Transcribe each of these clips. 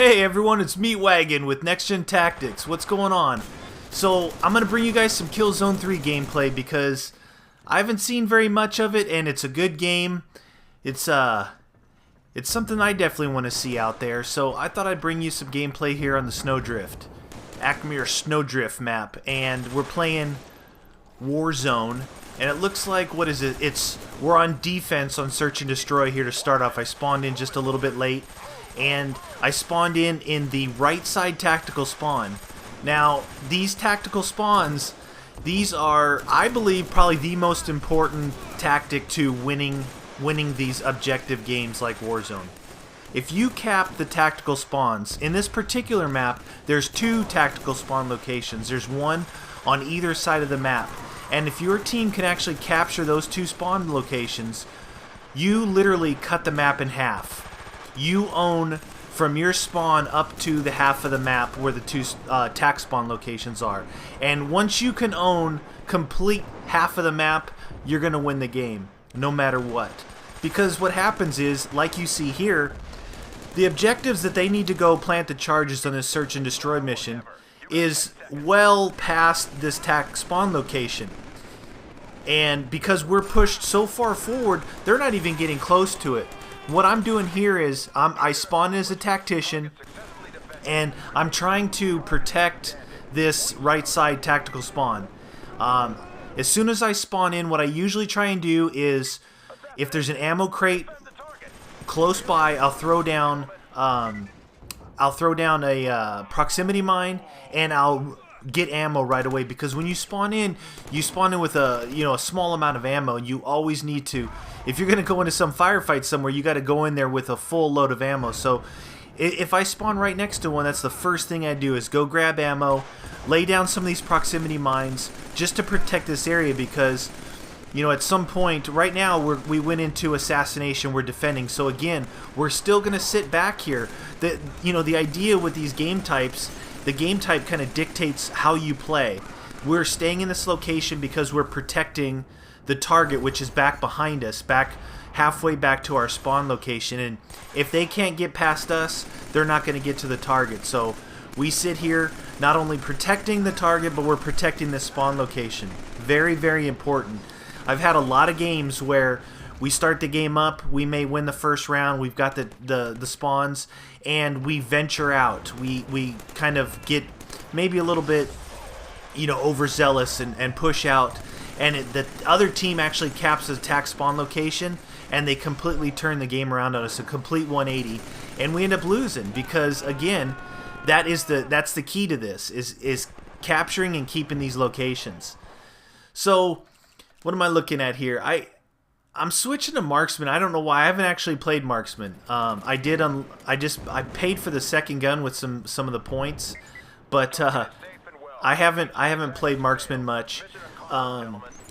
Hey everyone, it's Meatwagon with NextGenTactics. What's going on? So, I'm going to bring you guys some Killzone 3 gameplay because I haven't seen very much of it and it's a good game. It's something I definitely want to see out there, so I thought I'd bring you some gameplay here on the Snowdrift. Acmere Snowdrift map, and we're playing Warzone, and it looks like, what is it? We're on defense on search and destroy here to start off. I spawned in just a little bit late, and I spawned in the right side tactical spawn. Now, these tactical spawns, these are, I believe, probably the most important tactic to winning these objective games like Warzone. If you cap the tactical spawns, in this particular map, there's two tactical spawn locations. There's one on either side of the map. And if your team can actually capture those two spawn locations, you literally cut the map in half. You own from your spawn up to the half of the map where the two tac spawn locations are. And once you can own complete half of the map, you're going to win the game, no matter what. Because what happens is, like you see here, the objectives that they need to go plant the charges on this search and destroy mission is well past this tac spawn location. And because we're pushed so far forward, they're not even getting close to it. What I'm doing here is I spawn as a tactician, and I'm trying to protect this right side tactical spawn. As soon as I spawn in, what I usually try and do is, if there's an ammo crate close by, I'll throw down a proximity mine, and I'll get ammo right away, because when you spawn in with a small amount of ammo, and you always need to, if you're going to go into some firefight somewhere, you got to go in there with a full load of ammo. So if I spawn right next to one, that's the first thing I do, is go grab ammo, lay down some of these proximity mines just to protect this area, because at some point, right now we went into assassination, we're defending, so again, we're still going to sit back here. The idea with these game types, the game type kind of dictates how you play. We're staying in this location because we're protecting the target, which is back behind us, back halfway back to our spawn location, and if they can't get past us, they're not going to get to the target. So we sit here not only protecting the target, but we're protecting the spawn location. Very, very important. I've had a lot of games where we start the game up, we may win the first round, we've got the spawns, and we venture out. We kind of get maybe a little bit overzealous and push out, and the other team actually caps the tac spawn location, and they completely turn the game around on us, a complete 180, and we end up losing, because again, that's the key to this, is capturing and keeping these locations. So what am I looking at here? I'm switching to marksman. I don't know why. I haven't actually played marksman. I paid for the second gun with some of the points, but I haven't played marksman much.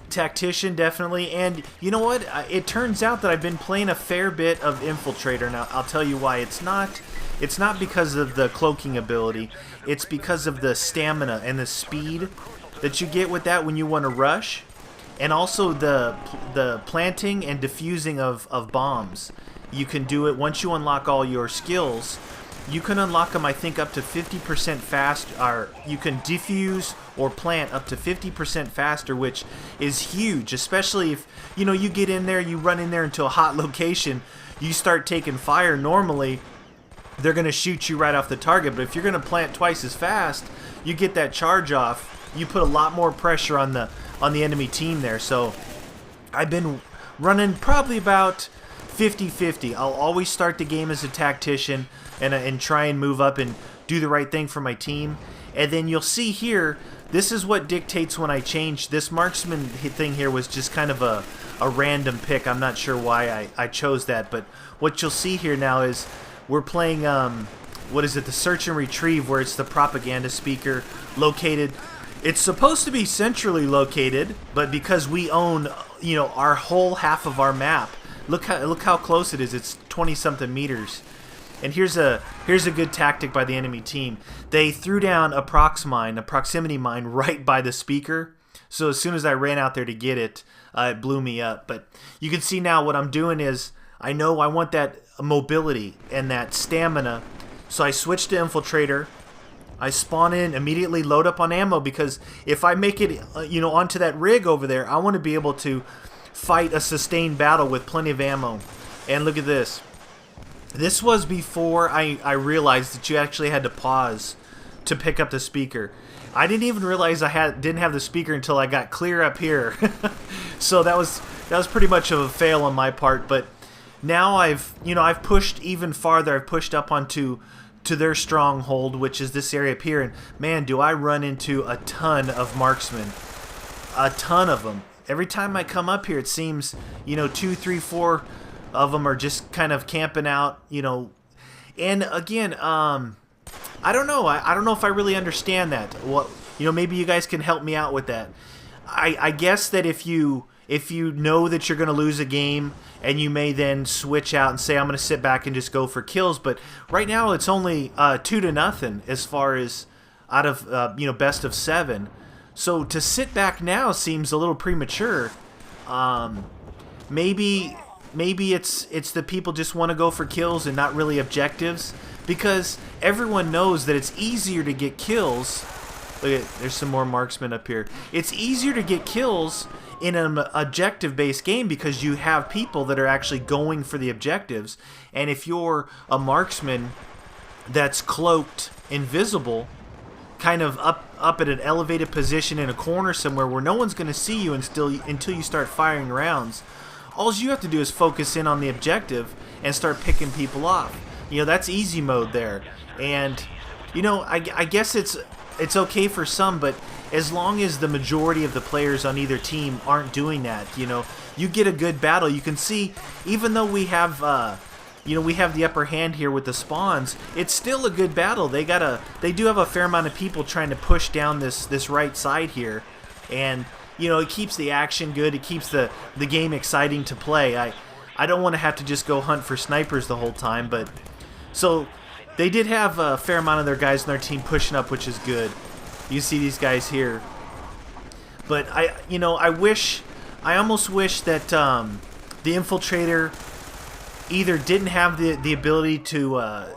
Tactician definitely, and you know what? It turns out that I've been playing a fair bit of infiltrator. Now I'll tell you why. It's not because of the cloaking ability. It's because of the stamina and the speed that you get with that when you want to rush. And also the planting and defusing of bombs. You can do it once you unlock all your skills. You can unlock them, I think, up to 50% faster. Or you can defuse or plant up to 50% faster, which is huge. Especially if you get in there, you run in there into a hot location, you start taking fire. Normally, they're going to shoot you right off the target. But if you're going to plant twice as fast, you get that charge off. You put a lot more pressure on the enemy team there. So I've been running probably about 50-50. I'll always start the game as a tactician and try and move up and do the right thing for my team. And then you'll see here, this is what dictates when I change. This marksman thing here was just kind of a random pick. I'm not sure why I chose that, but what you'll see here now is we're playing the search and retrieve, where it's the propaganda speaker located. It's supposed to be centrally located, but because we own, our whole half of our map, look how close it is. It's 20-something meters. And here's a good tactic by the enemy team. They threw down a proximity mine right by the speaker. So as soon as I ran out there to get it, it blew me up. But you can see now what I'm doing is, I know I want that mobility and that stamina So I switch to Infiltrator. I spawn in, immediately load up on ammo, because if I make it, onto that rig over there, I want to be able to fight a sustained battle with plenty of ammo. And look at this. This was before I realized that you actually had to pause to pick up the speaker. I didn't even realize I didn't have the speaker until I got clear up here. So that was pretty much of a fail on my part. But now I've pushed even farther. I've pushed up onto their stronghold, which is this area up here, and man, do I run into a ton of marksmen. A ton of them. Every time I come up here, it seems, 2, 3, 4 of them are just kind of camping out, And again, I don't know. I don't know if I really understand that. What, maybe you guys can help me out with that. I guess that if you know that you're going to lose a game, and you may then switch out and say, I'm going to sit back and just go for kills. But right now it's only 2-0 as far as out of best of 7. So to sit back now seems a little premature. Maybe it's the people just want to go for kills and not really objectives, because everyone knows that it's easier to get kills. Look at, there's some more marksmen up here. It's easier to get kills in an objective-based game because you have people that are actually going for the objectives. And if you're a marksman that's cloaked, invisible, kind of up at an elevated position in a corner somewhere where no one's going to see you until you start firing rounds, all you have to do is focus in on the objective and start picking people off. That's easy mode there. And I guess it's okay for some, but as long as the majority of the players on either team aren't doing that, you get a good battle. You can see, even though we have the upper hand here with the spawns, it's still a good battle. They do have a fair amount of people trying to push down this right side here, and it keeps the action good. It keeps the game exciting to play. I don't want to have to just go hunt for snipers the whole time, but so they did have a fair amount of their guys on their team pushing up, which is good. You see these guys here, but I almost wish that the Infiltrator either didn't have the ability to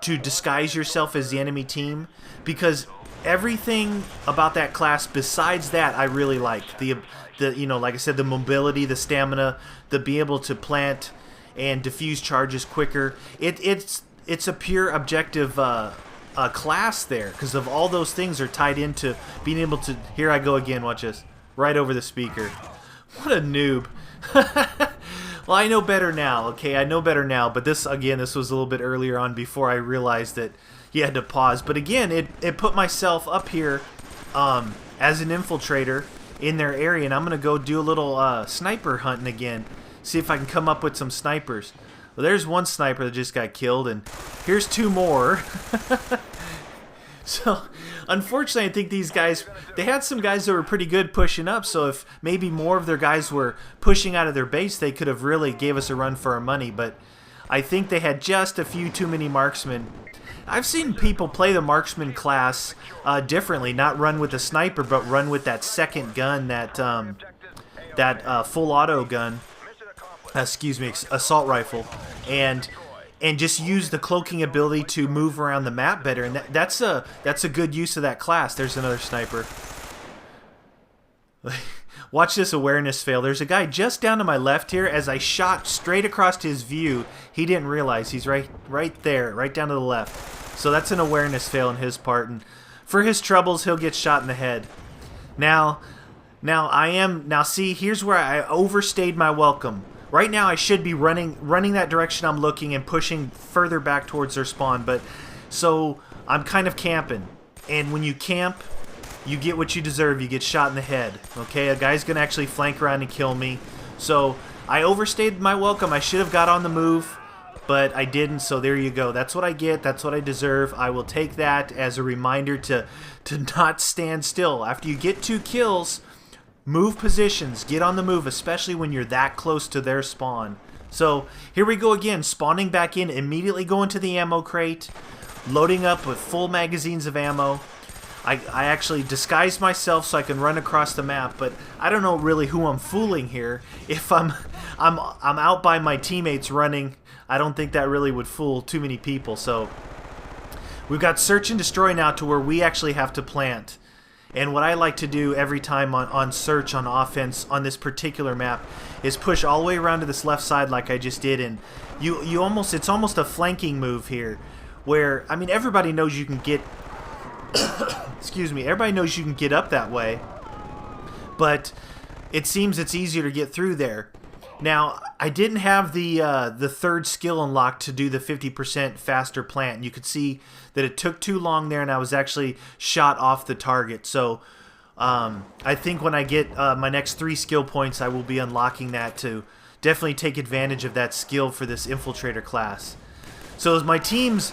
disguise yourself as the enemy team, because everything about that class besides that I really like. The like I said, the mobility, the stamina, the be able to plant and defuse charges quicker. It's a pure objective class there, because of all those things are tied into being able to. Here I go again, watch this, right over the speaker. What a noob. Well, I know better now, okay, I know better now, but this was a little bit earlier on before I realized that you had to pause. But again, it put myself up here as an Infiltrator in their area, and I'm going to go do a little sniper hunting again, see if I can come up with some snipers. Well, there's one sniper that just got killed, and here's 2 more. So, unfortunately, I think these guys, they had some guys that were pretty good pushing up, so if maybe more of their guys were pushing out of their base, they could have really gave us a run for our money, but I think they had just a few too many marksmen. I've seen people play the marksman class differently, not run with a sniper, but run with that second gun, that full auto gun. Assault rifle, and just use the cloaking ability to move around the map better, and that's a good use of that class. There's another sniper. Watch this awareness fail. There's a guy just down to my left here. As I shot straight across his view, he didn't realize he's right there, right down to the left. So that's an awareness fail on his part, and for his troubles, he'll get shot in the head. Now see, here's where I overstayed my welcome. Right now I should be running that direction I'm looking and pushing further back towards their spawn, but so I'm kind of camping. And when you camp, you get what you deserve. You get shot in the head. Okay, a guy's gonna actually flank around and kill me. So I overstayed my welcome. I should have got on the move, but I didn't, so there you go. That's what I get. That's what I deserve. I will take that as a reminder to not stand still. After you get 2 kills, move positions, get on the move, especially when you're that close to their spawn. So here we go again, spawning back in, immediately going to the ammo crate, loading up with full magazines of ammo. I actually disguised myself so I can run across the map, but I don't know really who I'm fooling here. If I'm out by my teammates running, I don't think that really would fool too many people. So We've got search and destroy now to where we actually have to plant. And what I like to do every time on search on offense on this particular map is push all the way around to this left side like I just did, and it's almost a flanking move here, where I mean everybody knows you can get excuse me, everybody knows you can get up that way, but it seems it's easier to get through there. Now, I didn't have the third skill unlocked to do the 50% faster plant. And you could see that it took too long there, and I was actually shot off the target. So I think when I get my next 3 skill points, I will be unlocking that to definitely take advantage of that skill for this infiltrator class. So as my teams,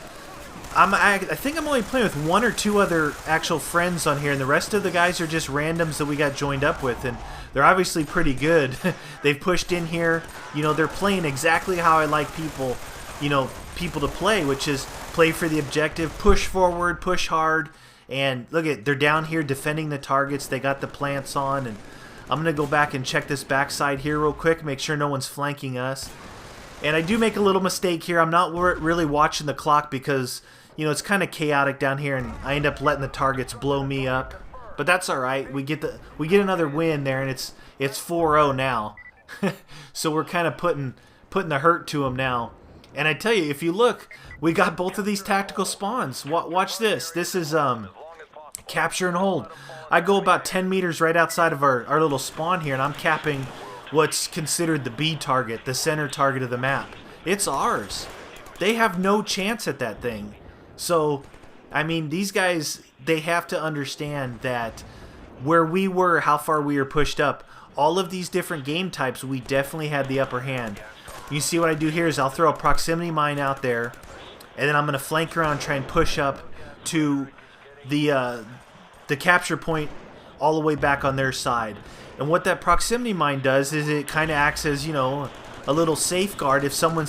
I think I'm only playing with 1 or 2 other actual friends on here, and the rest of the guys are just randoms that we got joined up with, and they're obviously pretty good. They've pushed in here. You know, they're playing exactly how I like people to play, which is play for the objective, push forward, push hard, and look at, they're down here defending the targets. They got the plants on, and I'm going to go back and check this backside here real quick, make sure no one's flanking us. And I do make a little mistake here. I'm not really watching the clock because, you know, it's kind of chaotic down here, and I end up letting the targets blow me up. But that's all right. We get another win there, and it's 4-0 now. So we're kind of putting the hurt to them now. And I tell you, if you look, we got both of these tactical spawns. Watch this. This is capture and hold. I go about 10 meters right outside of our little spawn here, and I'm capping what's considered the B target, the center target of the map. It's ours. They have no chance at that thing. So, I mean, these guys, they have to understand that where we were, how far we were pushed up, all of these different game types, we definitely had the upper hand. You see what I do here is I'll throw a proximity mine out there, and then I'm going to flank around and try and push up to the capture point all the way back on their side. And what that proximity mine does is it kind of acts as, you know, a little safeguard. If someone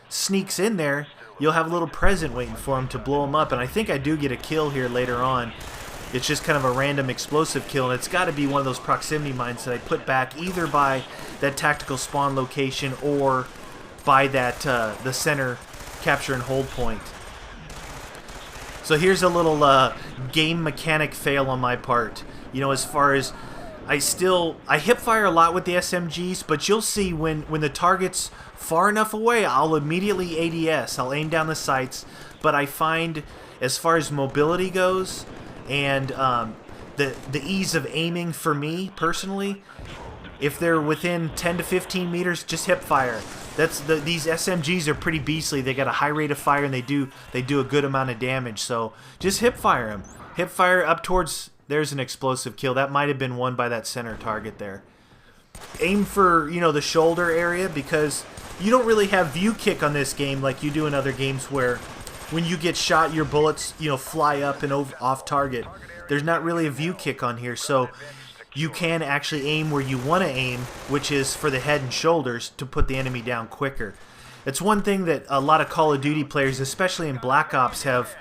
sneaks in there, you'll have a little present waiting for them to blow them up. And I think I do get a kill here later on. It's just kind of a random explosive kill, and it's got to be one of those proximity mines that I put back either by that tactical spawn location or by that the center capture and hold point. So here's a little game mechanic fail on my part. You know, as far as I hip fire a lot with the SMGs, but you'll see when the target's far enough away, I'll immediately ADS. I'll aim down the sights, but I find as far as mobility goes and the ease of aiming for me personally, if they're within 10 to 15 meters, just hip fire. These SMGs are pretty beastly. They got a high rate of fire, and they do a good amount of damage. So just hip fire them. Hip fire up towards. There's an explosive kill. That might have been won by that center target there. Aim for, you know, the shoulder area, because you don't really have view kick on this game like you do in other games where when you get shot, your bullets, you know, fly up and off target. There's not really a view kick on here, so you can actually aim where you want to aim, which is for the head and shoulders, to put the enemy down quicker. It's one thing that a lot of Call of Duty players, especially in Black Ops, have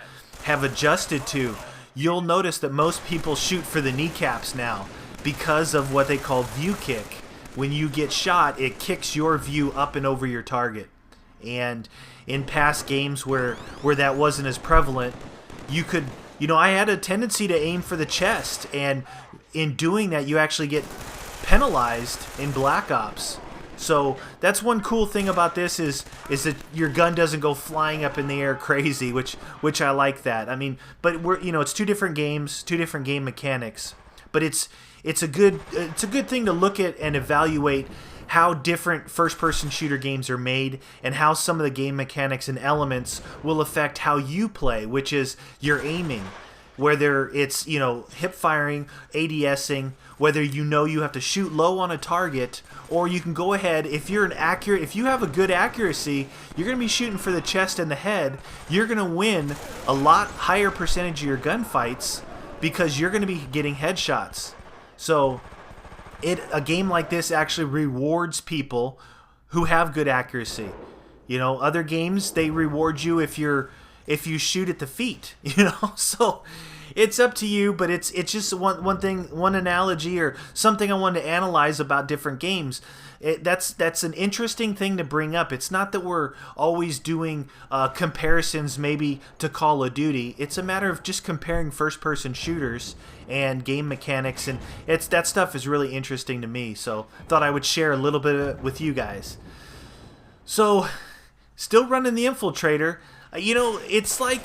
adjusted to. You'll notice that most people shoot for the kneecaps now because of what they call view kick. When you get shot, it kicks your view up and over your target. And in past games where that wasn't as prevalent, you could, you know, I had a tendency to aim for the chest, and in doing that, you actually get penalized in Black Ops. So that's one cool thing about this is that your gun doesn't go flying up in the air crazy, which I like that. I mean, but it's 2 different games, 2 different game mechanics. But it's a good thing to look at and evaluate how different first-person shooter games are made and how some of the game mechanics and elements will affect how you play, which is your aiming. Whether it's, you know, hip firing, ADSing, whether you have to shoot low on a target, or you can go ahead, if you have a good accuracy, you're going to be shooting for the chest and the head. You're going to win a lot higher percentage of your gunfights because you're going to be getting headshots. So a game like this actually rewards people who have good accuracy. You know, other games, they reward you if you shoot at the feet, you know. So It's up to you, but it's just one thing, one analogy or something I wanted to analyze about different games. That's an interesting thing to bring up. It's not that we're always doing comparisons maybe to Call of Duty. It's a matter of just comparing first-person shooters and game mechanics, and that stuff is really interesting to me. So thought I would share a little bit with you guys. So, still running the Infiltrator. It's like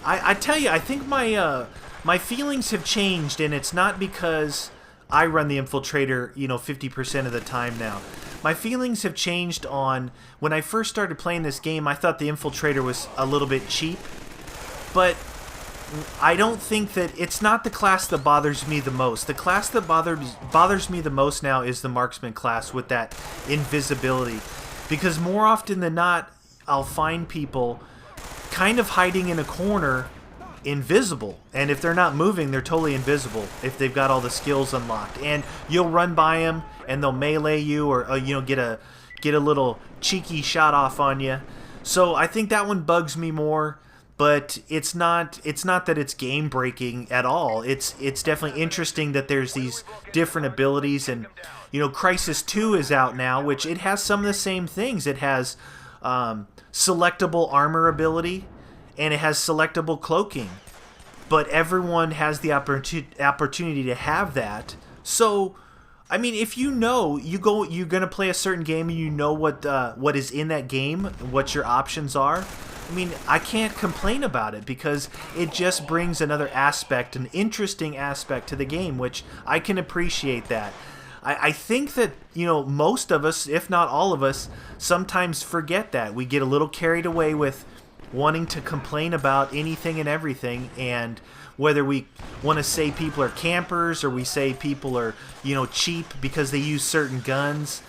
I tell you, I think my feelings have changed, and it's not because I run the Infiltrator, 50% of the time now. My feelings have changed on when I first started playing this game. I thought the Infiltrator was a little bit cheap, but I don't think that it's not the class that bothers me the most. The class that bothers me the most now is the Marksman class with that invisibility, because more often than not, I'll find people kind of hiding in a corner, invisible, and if they're not moving, they're totally invisible if they've got all the skills unlocked, and you'll run by them and they'll melee you, or get a little cheeky shot off on you. So I think that one bugs me more, but it's not that it's game breaking at all. It's definitely interesting that there's these different abilities, and Crysis 2 is out now, which it has some of the same things. It has selectable armor ability, and it has selectable cloaking, but everyone has the opportunity to have that. So, I mean, if you're gonna play a certain game and you know what is in that game, what your options are, I mean, I can't complain about it, because it just brings another aspect, an interesting aspect to the game, which I can appreciate that. I think that, most of us, if not all of us, sometimes forget that. We get a little carried away with wanting to complain about anything and everything, and whether we want to say people are campers or we say people are, cheap because they use certain guns.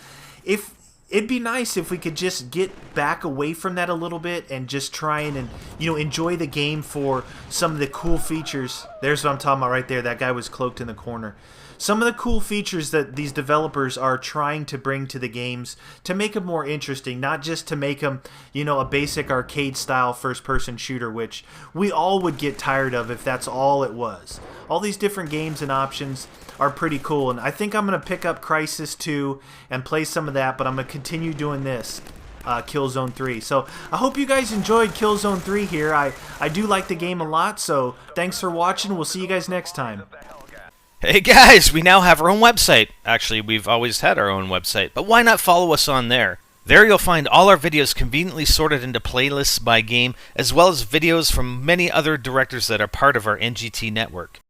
It'd be nice if we could just get back away from that a little bit and just try and enjoy the game for some of the cool features. There's what I'm talking about right there. That guy was cloaked in the corner. Some of the cool features that these developers are trying to bring to the games to make them more interesting, not just to make them, a basic arcade-style first-person shooter, which we all would get tired of if that's all it was. All these different games and options are pretty cool, and I think I'm going to pick up Crysis 2 and play some of that, but I'm going to continue doing this, Killzone 3. So I hope you guys enjoyed Killzone 3 here. I do like the game a lot, so thanks for watching. We'll see you guys next time. Hey guys, we now have our own website. Actually, we've always had our own website, but why not follow us on there? There you'll find all our videos conveniently sorted into playlists by game, as well as videos from many other directors that are part of our NGT network.